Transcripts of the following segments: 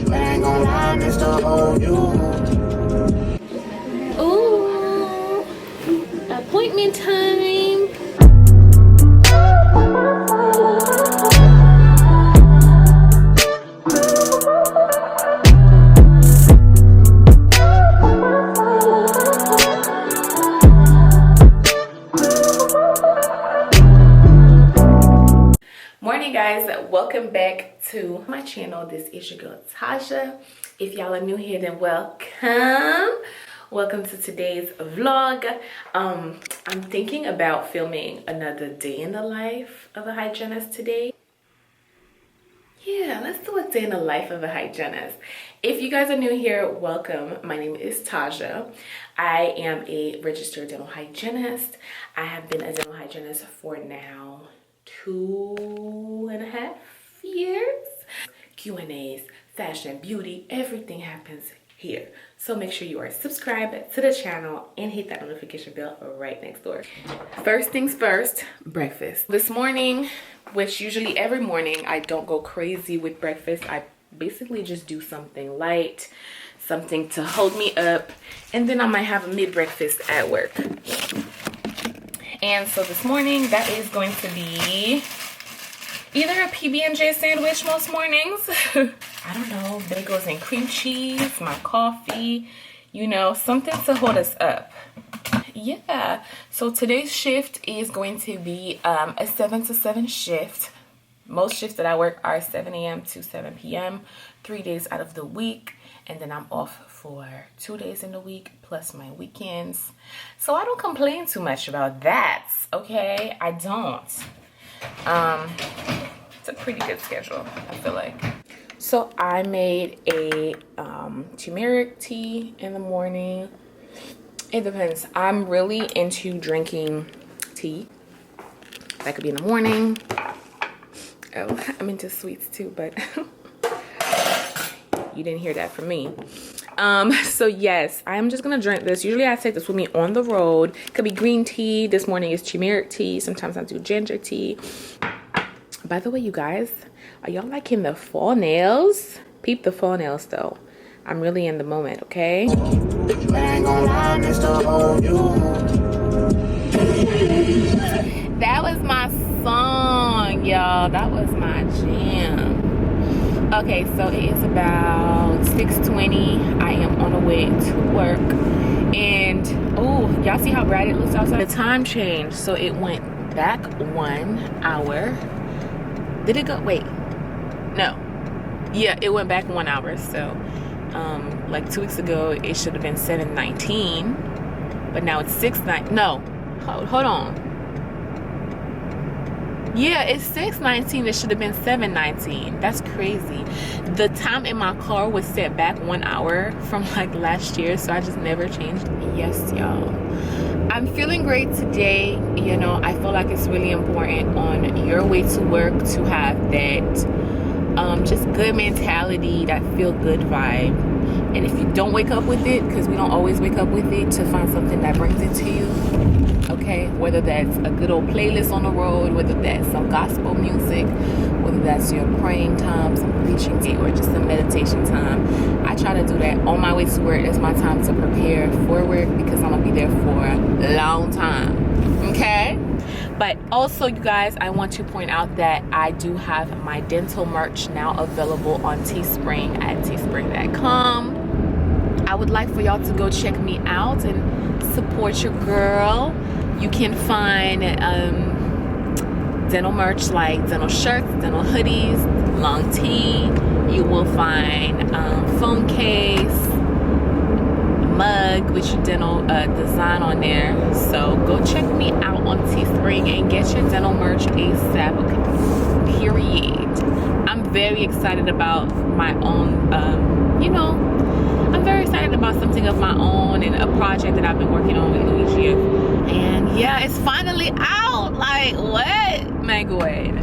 But I ain't gon' lie, I miss the whole you. Ooh, appointment time. Morning guys, welcome back to my channel. This is your girl Tajah. If y'all are new here, then welcome to today's vlog. I'm thinking about filming another day in the life of a hygienist today. Yeah, let's do a day in the life of a hygienist. If you guys are new here, welcome. My name is Tajah. I am a registered dental hygienist. I have been a dental hygienist for now 2.5 years. Q&As, fashion, beauty, everything happens here. So make sure you are subscribed to the channel and hit that notification bell right next door. First things first, breakfast. This morning, which usually every morning I don't go crazy with breakfast. I basically just do something light, something to hold me up, and then I might have a mid-breakfast at work. And so this morning, that is going to be either a PB&J sandwich most mornings. I don't know, bagels and cream cheese, my coffee, you know, something to hold us up. Yeah, so today's shift is going to be a 7 to 7 shift. Most shifts that I work are 7 a.m. to 7 p.m. 3 days out of the week. And then I'm off for 2 days in the week plus my weekends. So I don't complain too much about that, okay? I don't. It's a pretty good schedule, I feel like. So I made a turmeric tea in the morning. It depends. I'm really into drinking tea. That could be in the morning. Oh, I'm into sweets too, but you didn't hear that from me. So yes, I'm just gonna drink this. Usually I take this with me on the road. Could be green tea. This morning is turmeric tea. Sometimes I do ginger tea. By the way, you guys, are y'all liking the fall nails? Peep the fall nails though. I'm really in the moment, okay? But I ain't gon' lie, I miss the whole you. That was my song, y'all. That was my jam. Okay, so it is about 6:20. I am on the way to work. And, oh, y'all see how bright it looks outside? The time changed, so it went back 1 hour. Did it go? Wait. No. Yeah, it went back 1 hour. So, like 2 weeks ago, it should have been 7:19. But now it's 6:19. No. Hold on. Yeah, it's 6:19. It should have been 7:19. That's crazy. The time in my car was set back 1 hour from like last year, so I just never changed. Yes, y'all. I'm feeling great today. You know, I feel like it's really important on your way to work to have that just good mentality, that feel good vibe. And if you don't wake up with it, because we don't always wake up with it, to find something that brings it to you. Okay, whether that's a good old playlist on the road, whether that's some gospel music, whether that's your praying time, some preaching time, or just some meditation time. I try to do that on my way to work. It's my time to prepare for work because I'm gonna be there for a long time. Okay? But also, you guys, I want to point out that I do have my dental merch now available on Teespring at teespring.com. I would like for y'all to go check me out and support your girl. You can find dental merch like dental shirts, dental hoodies, long tee. You will find phone case, mug with your dental design on there. So go check me out on Teespring and get your dental merch ASAP. Okay, period. I'm very excited about my own, you know, I'm very excited about something of my own and a project that I've been working on with Luigi. And yeah, it's finally out. Like, what? My God.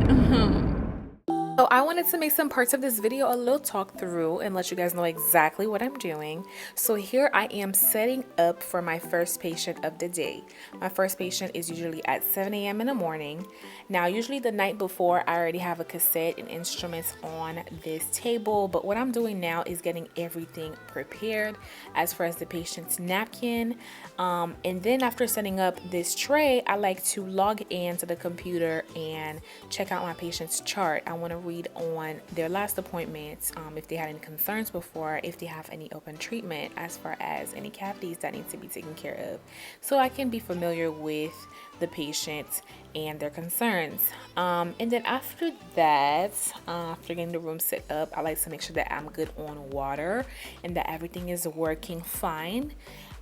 So I wanted to make some parts of this video a little talk through and let you guys know exactly what I'm doing. So here I am setting up for my first patient of the day. My first patient is usually at 7 a.m. in the morning. Now usually the night before I already have a cassette and instruments on this table, but what I'm doing now is getting everything prepared as far as the patient's napkin. And then after setting up this tray, I like to log into the computer and check out my patient's chart. I want to read on their last appointments, if they had any concerns before, if they have any open treatment as far as any cavities that need to be taken care of, so I can be familiar with the patient and their concerns. And then after that, after getting the room set up, I like to make sure that I'm good on water and that everything is working fine,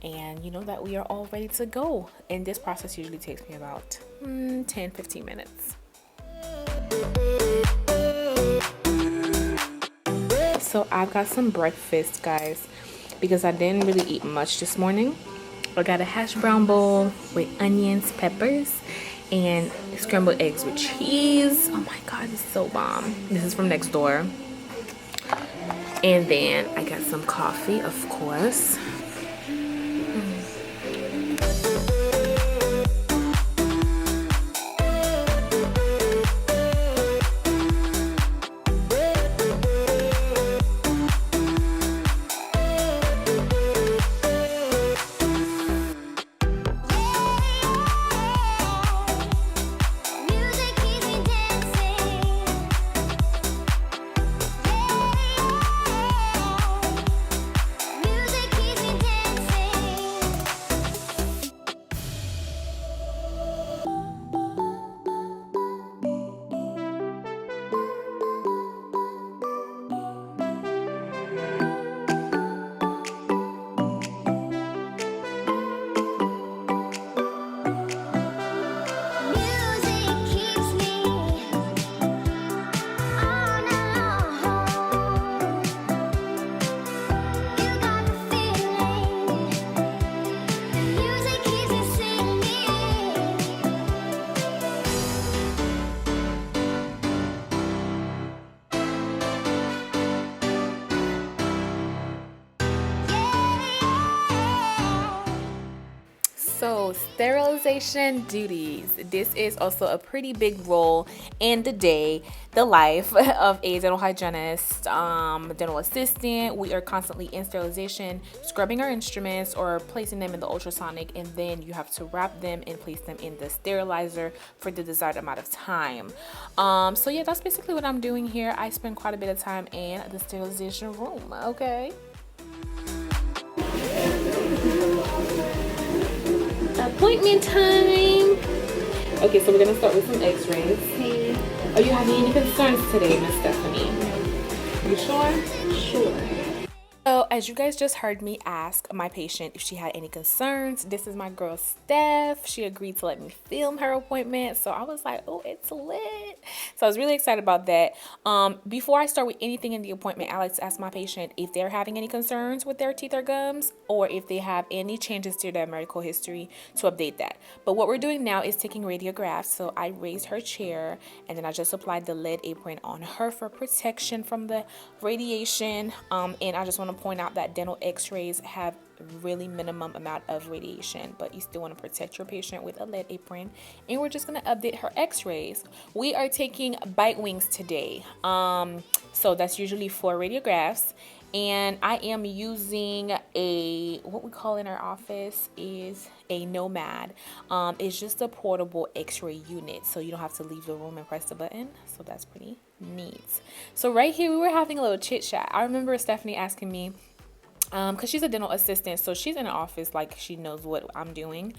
and you know that we are all ready to go. And this process usually takes me about 10-15 minutes. So I've got some breakfast, guys, because I didn't really eat much this morning. I got a hash brown bowl with onions, peppers, and scrambled eggs with cheese. Oh my god, it's so bomb. This is from next door. And then I got some coffee, of course. So sterilization duties. This is also a pretty big role in the life of a dental hygienist, dental assistant. We are constantly in sterilization, scrubbing our instruments or placing them in the ultrasonic, and then you have to wrap them and place them in the sterilizer for the desired amount of time. So yeah, that's basically what I'm doing here. I spend quite a bit of time in the sterilization room, okay? Appointment time. Okay, so we're gonna start with some x-rays. Hey, Are you having any concerns today, Miss Stephanie? You sure? sure. So as you guys just heard me ask my patient if she had any concerns, this is my girl Steph. She agreed to let me film her appointment. So I was like, oh, it's lit. So I was really excited about that. Before I start with anything in the appointment, I like to ask my patient if they're having any concerns with their teeth or gums, or if they have any changes to their medical history to update that. But what we're doing now is taking radiographs. So I raised her chair and then I just applied the lead apron on her for protection from the radiation. And I just want to point out that dental x-rays have really minimum amount of radiation, but you still want to protect your patient with a lead apron. And we're just going to update her x-rays. We are taking bite wings today, so that's usually 4 radiographs, and I am using what we call in our office is a Nomad. It's just a portable x-ray unit, so you don't have to leave the room and press the button, so that's pretty neat. So right here we were having a little chit chat. I remember Stephanie asking me, because she's a dental assistant, so she's in the office, like she knows what I'm doing.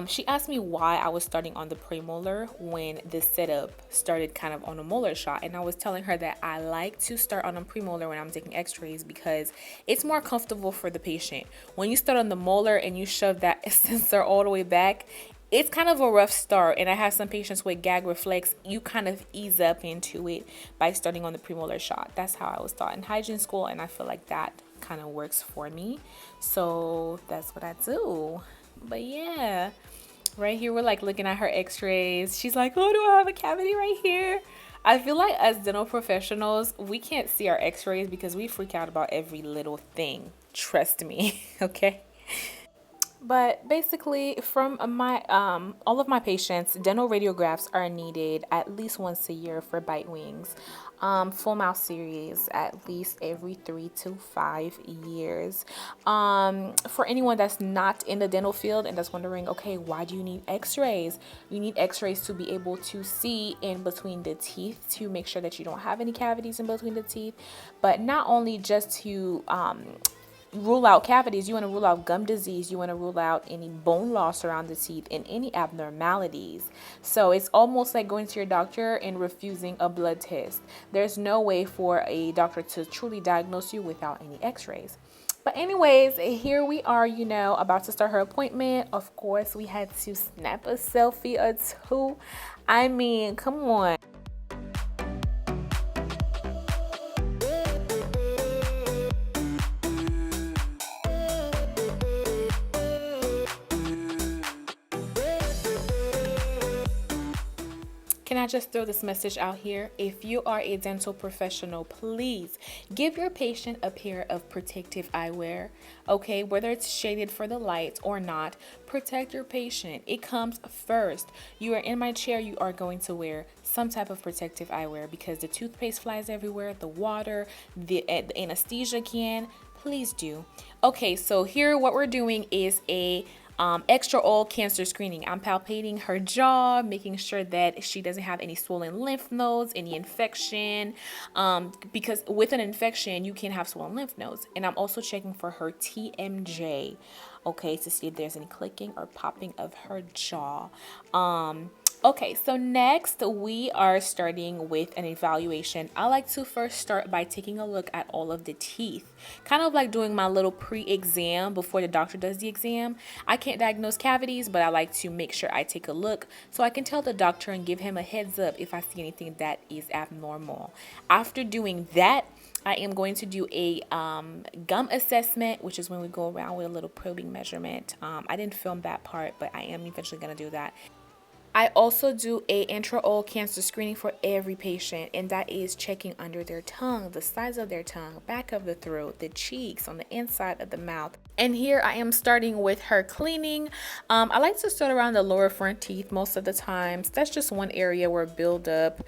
She asked me why I was starting on the premolar when the setup started kind of on a molar shot, and I was telling her that I like to start on a premolar when I'm taking x-rays because it's more comfortable for the patient. When you start on the molar and you shove that sensor all the way back, it's kind of a rough start, and I have some patients with gag reflex. You kind of ease up into it by starting on the premolar shot. That's how I was taught in hygiene school, and I feel like that kind of works for me, so that's what I do. But yeah, right here we're like looking at her x-rays. She's like, oh, do I have a cavity right here? I feel like as dental professionals, we can't see our x-rays because we freak out about every little thing. Trust me, okay? But basically, from my all of my patients, dental radiographs are needed at least once a year for bite wings. Full mouth series at least every 3 to 5 years. For anyone that's not in the dental field and that's wondering, okay, why do you need X-rays? You need X-rays to be able to see in between the teeth to make sure that you don't have any cavities in between the teeth, but not only just to rule out cavities, you want to rule out gum disease, you want to rule out any bone loss around the teeth and any abnormalities. So it's almost like going to your doctor and refusing a blood test. There's no way for a doctor to truly diagnose you without any x-rays. But anyways, here we are, about to start her appointment. Of course, we had to snap a selfie or two. I mean, come on. Can I just throw this message out here? If you are a dental professional, please give your patient a pair of protective eyewear, okay? Whether it's shaded for the light or not, protect your patient. It comes first. You are in my chair, you are going to wear some type of protective eyewear because the toothpaste flies everywhere, the water, the anesthesia can. Please do. Okay, so here what we're doing is a extra oral cancer screening. I'm palpating her jaw, making sure that she doesn't have any swollen lymph nodes, any infection, because with an infection, you can have swollen lymph nodes. And I'm also checking for her TMJ, okay, to see if there's any clicking or popping of her jaw. Okay, so next we are starting with an evaluation. I like to first start by taking a look at all of the teeth, kind of like doing my little pre-exam before the doctor does the exam. I can't diagnose cavities, but I like to make sure I take a look so I can tell the doctor and give him a heads up if I see anything that is abnormal. After doing that, I am going to do a gum assessment, which is when we go around with a little probing measurement. I didn't film that part, but I am eventually going to do that. I also do a intraoral cancer screening for every patient, and that is checking under their tongue, the sides of their tongue, back of the throat, the cheeks, on the inside of the mouth. And here I am starting with her cleaning. I like to start around the lower front teeth most of the times. That's just one area where buildup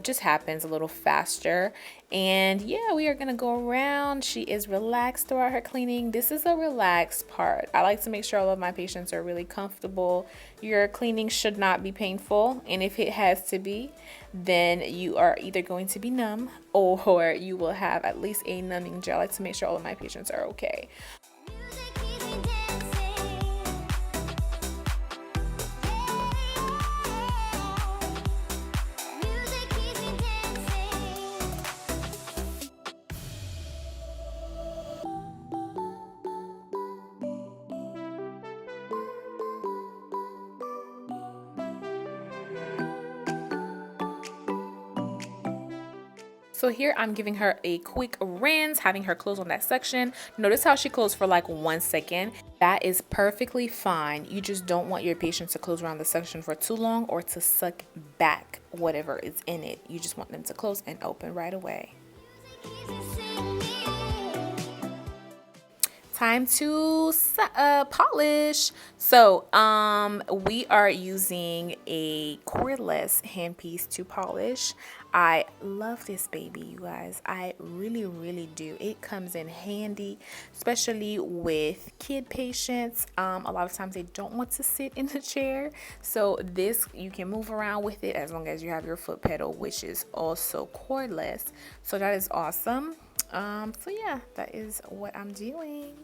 just happens a little faster. And yeah, we are gonna go around. She is relaxed throughout her cleaning. This is a relaxed part. I like to make sure all of my patients are really comfortable. Your cleaning should not be painful, and if it has to be, then you are either going to be numb or you will have at least a numbing gel. I like to make sure all of my patients are okay. So here I'm giving her a quick rinse, having her close on that section. Notice how she closed for like 1 second. That is perfectly fine. You just don't want your patient to close around the section for too long or to suck back whatever is in it. You just want them to close and open right away. Time to polish. So we are using a cordless handpiece to polish. I love this baby, you guys. I really do. It comes in handy, especially with kid patients. A lot of times they don't want to sit in the chair, so this, you can move around with it as long as you have your foot pedal, which is also cordless. So that is awesome. So yeah, that is what I'm doing.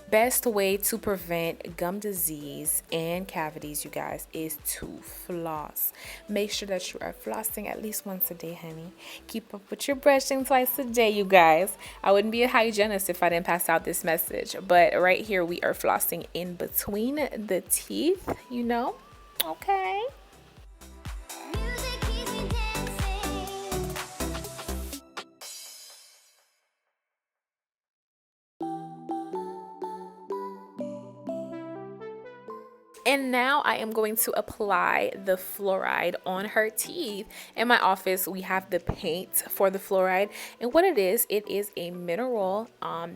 Best way to prevent gum disease and cavities, you guys, is to floss. Make sure that you are flossing at least once a day, honey. Keep up with your brushing twice a day, you guys. I wouldn't be a hygienist if I didn't pass out this message, but right here we are flossing in between the teeth, okay. And now I am going to apply the fluoride on her teeth. In my office, we have the paint for the fluoride. And what it is a mineral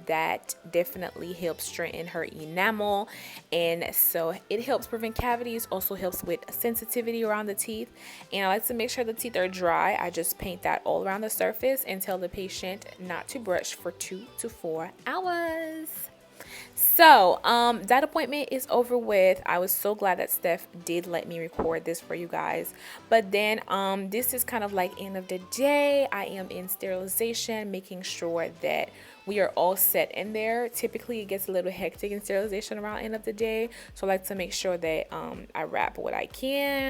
that definitely helps strengthen her enamel. And so it helps prevent cavities, also helps with sensitivity around the teeth. And I like to make sure the teeth are dry. I just paint that all around the surface and tell the patient not to brush for 2 to 4 hours. So that appointment is over with. I was so glad that Steph did let me record this for you guys. But then this is kind of like end of the day. I am in sterilization, making sure that we are all set in there. Typically it gets a little hectic in sterilization around end of the day, so I like to make sure that I wrap what I can.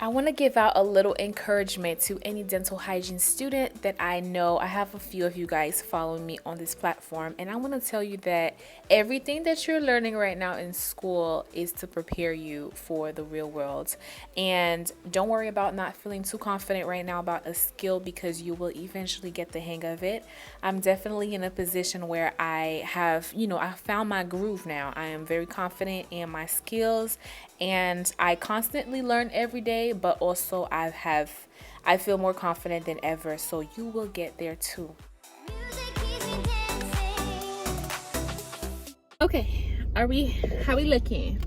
I want to give out a little encouragement to any dental hygiene student that I know. I have a few of you guys following me on this platform, and I want to tell you that everything that you're learning right now in school is to prepare you for the real world. And don't worry about not feeling too confident right now about a skill, because you will eventually get the hang of it. I'm definitely in a position where I have, I found my groove now. I am very confident in my skills, and I constantly learn every day, but also I feel more confident than ever, so you will get there too. Okay, how we looking?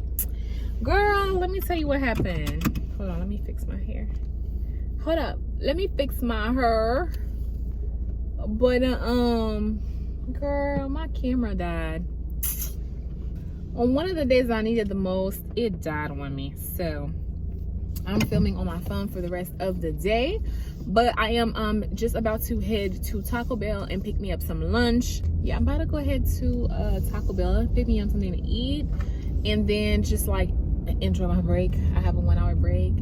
Girl, let me tell you what happened. Hold on, let me fix my hair. Hold up, let me fix my hair. But girl, my camera died. On one of the days I needed the most, it died on me. So I'm filming on my phone for the rest of the day. But I am just about to head to Taco Bell and pick me up some lunch. Yeah, I'm about to go ahead to Taco Bell, pick me up something to eat, and then just like enjoy my break. I have a 1 hour break.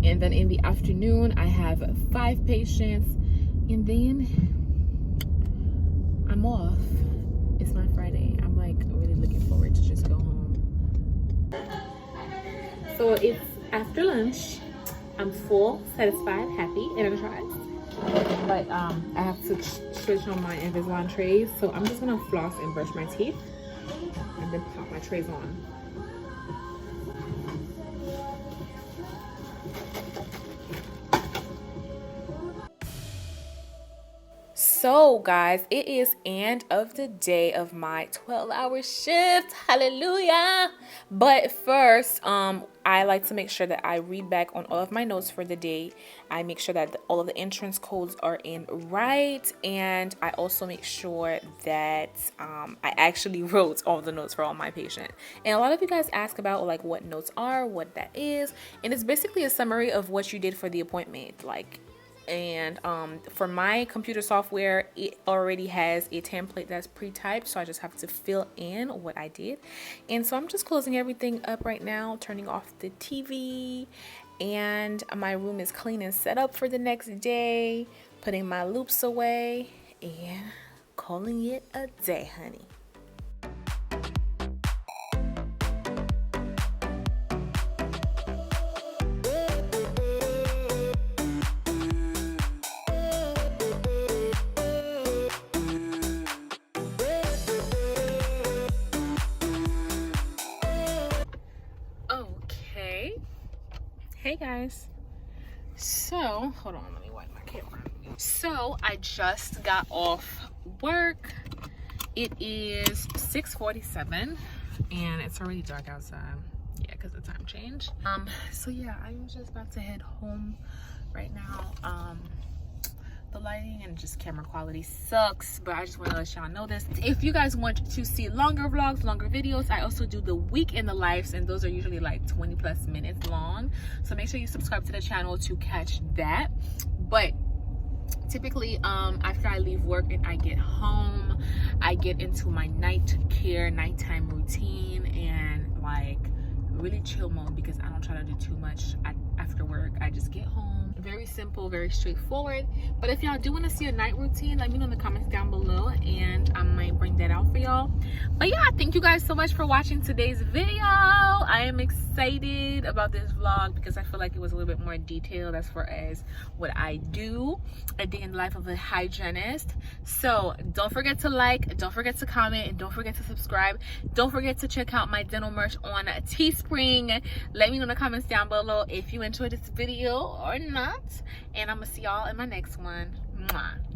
And then in the afternoon, I have 5 patients. And then I'm off. It's my Friday. I'm like really looking forward to just go home. So it's after lunch. I'm full, satisfied, happy, energized. But I have to switch on my Invisalign trays. So I'm just gonna floss and brush my teeth and then pop my trays on. So guys, it is end of the day of my 12-hour shift. Hallelujah. But first, I like to make sure that I read back on all of my notes for the day. I make sure that all of the entrance codes are in right, and I also make sure that I actually wrote all the notes for all my patients. And a lot of you guys ask about like what notes are, what that is, and it's basically a summary of what you did for the appointment. And for my computer software, it already has a template that's pre-typed, so I just have to fill in what I did. And so I'm just closing everything up right now, turning off the TV, and my room is clean and set up for the next day, putting my loops away, and calling it a day, honey. Hey guys, so hold on, let me wipe my camera. So I just got off work. It is 6:47 and it's already dark outside. Yeah, because the time changed. So yeah, I'm just about to head home right now. The lighting and just camera quality sucks, but I just want to let y'all know this. If you guys want to see longer vlogs, longer videos, I also do the week in the lives, and those are usually like 20+ minutes long, so make sure you subscribe to the channel to catch that. But typically after I leave work and I get home, I get into my nighttime routine and like really chill mode, because I don't try to do too much after work. I just get home, Very simple, very straightforward. But if y'all do want to see a night routine, let me know in the comments down below and I might bring that out for y'all. But yeah, thank you guys so much for watching today's video. I am excited about this vlog because I feel like it was a little bit more detailed as far as what I do a day in the life of a hygienist. So don't forget to like, don't forget to comment, and don't forget to subscribe. Don't forget to check out my dental merch on Teespring. Let me know in the comments down below if you enjoyed this video or not, and I'm gonna see y'all in my next one. Mwah.